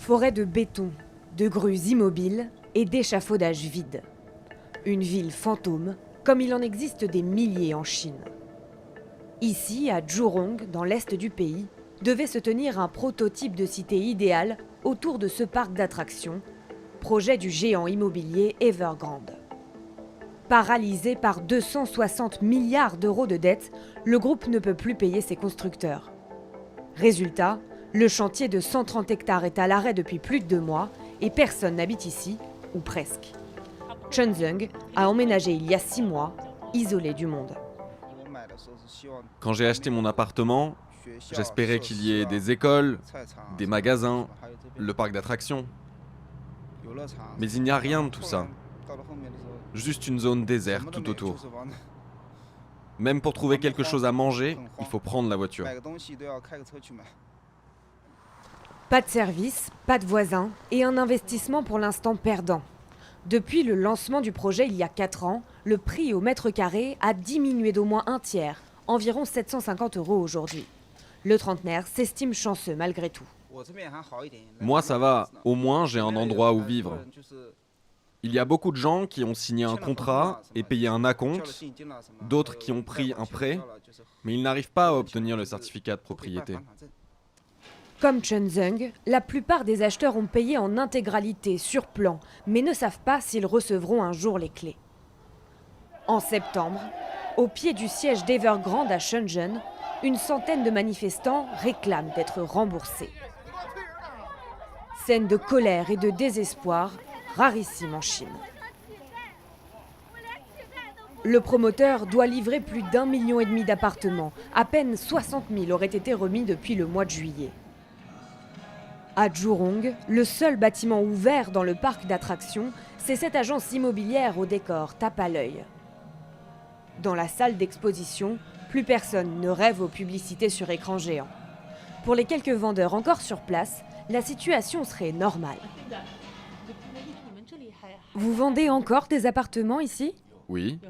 Forêt de béton, de grues immobiles et d'échafaudages vides. Une ville fantôme, comme il en existe des milliers en Chine. Ici, à Zhurong, dans l'est du pays, devait se tenir un prototype de cité idéale autour de ce parc d'attractions, projet du géant immobilier Evergrande. Paralysé par 260 milliards d'euros de dettes, le groupe ne peut plus payer ses constructeurs. Résultat, le chantier de 130 hectares est à l'arrêt depuis plus de 2 mois et personne n'habite ici, ou presque. Chen Zeng a emménagé il y a 6 mois, isolé du monde. Quand j'ai acheté mon appartement, j'espérais qu'il y ait des écoles, des magasins, le parc d'attractions. Mais il n'y a rien de tout ça. Juste une zone déserte tout autour. Même pour trouver quelque chose à manger, il faut prendre la voiture. Pas de service, pas de voisins et un investissement pour l'instant perdant. Depuis le lancement du projet il y a 4 ans, le prix au mètre carré a diminué d'au moins un tiers, environ 750 € aujourd'hui. Le trentenaire s'estime chanceux malgré tout. Moi ça va, au moins j'ai un endroit où vivre. Il y a beaucoup de gens qui ont signé un contrat et payé un acompte, d'autres qui ont pris un prêt, mais ils n'arrivent pas à obtenir le certificat de propriété. Comme Chen Zeng, la plupart des acheteurs ont payé en intégralité sur plan, mais ne savent pas s'ils recevront un jour les clés. En septembre, au pied du siège d'Evergrande à Shenzhen, une centaine de manifestants réclament d'être remboursés. Scène de colère et de désespoir, rarissime en Chine. Le promoteur doit livrer plus d'1,5 million d'appartements. À peine 60 000 auraient été remis depuis le mois de juillet. À Zhurong, le seul bâtiment ouvert dans le parc d'attractions, c'est cette agence immobilière au décor tape à l'œil. Dans la salle d'exposition, plus personne ne rêve aux publicités sur écran géant. Pour les quelques vendeurs encore sur place, la situation serait normale. Vous vendez encore des appartements ici ? Oui,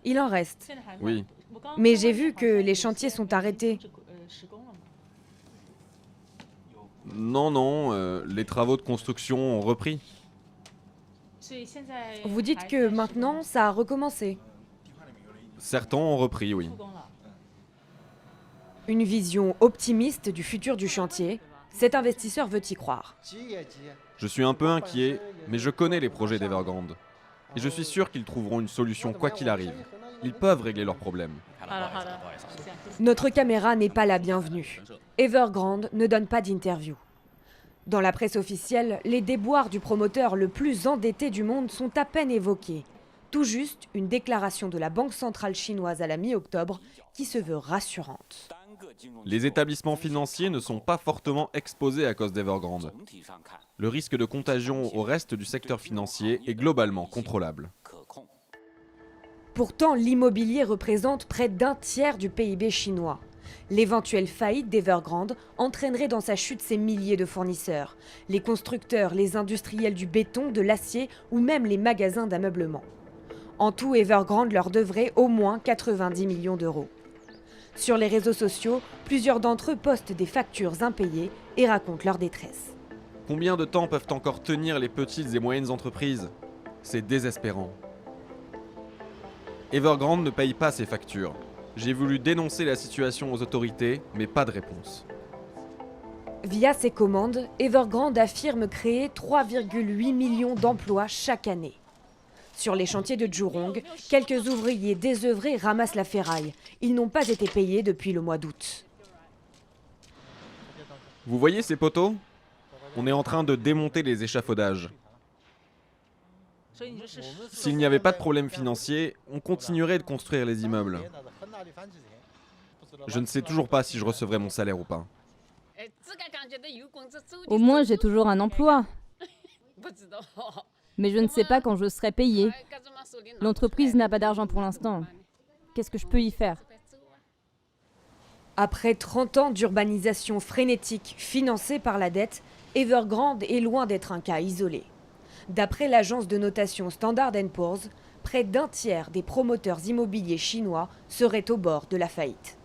Il en reste. oui. Mais j'ai vu que les chantiers sont arrêtés. Non, les travaux de construction ont repris. Vous dites que maintenant, ça a recommencé. Certains ont repris, oui. Une vision optimiste du futur du chantier, cet investisseur veut y croire. Je suis un peu inquiet, mais je connais les projets d'Evergrande. Et je suis sûr qu'ils trouveront une solution quoi qu'il arrive. Ils peuvent régler leurs problèmes. Notre caméra n'est pas la bienvenue. Evergrande ne donne pas d'interview. Dans la presse officielle, les déboires du promoteur le plus endetté du monde sont à peine évoqués. Tout juste une déclaration de la Banque centrale chinoise à la mi-octobre qui se veut rassurante. Les établissements financiers ne sont pas fortement exposés à cause d'Evergrande. Le risque de contagion au reste du secteur financier est globalement contrôlable. Pourtant, l'immobilier représente près d'un tiers du PIB chinois. L'éventuelle faillite d'Evergrande entraînerait dans sa chute ses milliers de fournisseurs, les constructeurs, les industriels du béton, de l'acier ou même les magasins d'ameublement. En tout, Evergrande leur devrait au moins 90 millions d'euros. Sur les réseaux sociaux, plusieurs d'entre eux postent des factures impayées et racontent leur détresse. Combien de temps peuvent encore tenir les petites et moyennes entreprises ? C'est désespérant. Evergrande ne paye pas ses factures. J'ai voulu dénoncer la situation aux autorités, mais pas de réponse. Via ses commandes, Evergrande affirme créer 3,8 millions d'emplois chaque année. Sur les chantiers de Zhurong, quelques ouvriers désœuvrés ramassent la ferraille. Ils n'ont pas été payés depuis le mois d'août. Vous voyez ces poteaux ? On est en train de démonter les échafaudages. S'il n'y avait pas de problème financier, on continuerait de construire les immeubles. Je ne sais toujours pas si je recevrai mon salaire ou pas. Au moins, j'ai toujours un emploi. Mais je ne sais pas quand je serai payé. L'entreprise n'a pas d'argent pour l'instant. Qu'est-ce que je peux y faire ? Après 30 ans d'urbanisation frénétique financée par la dette, Evergrande est loin d'être un cas isolé. D'après l'agence de notation Standard & Poor's, près d'un tiers des promoteurs immobiliers chinois seraient au bord de la faillite.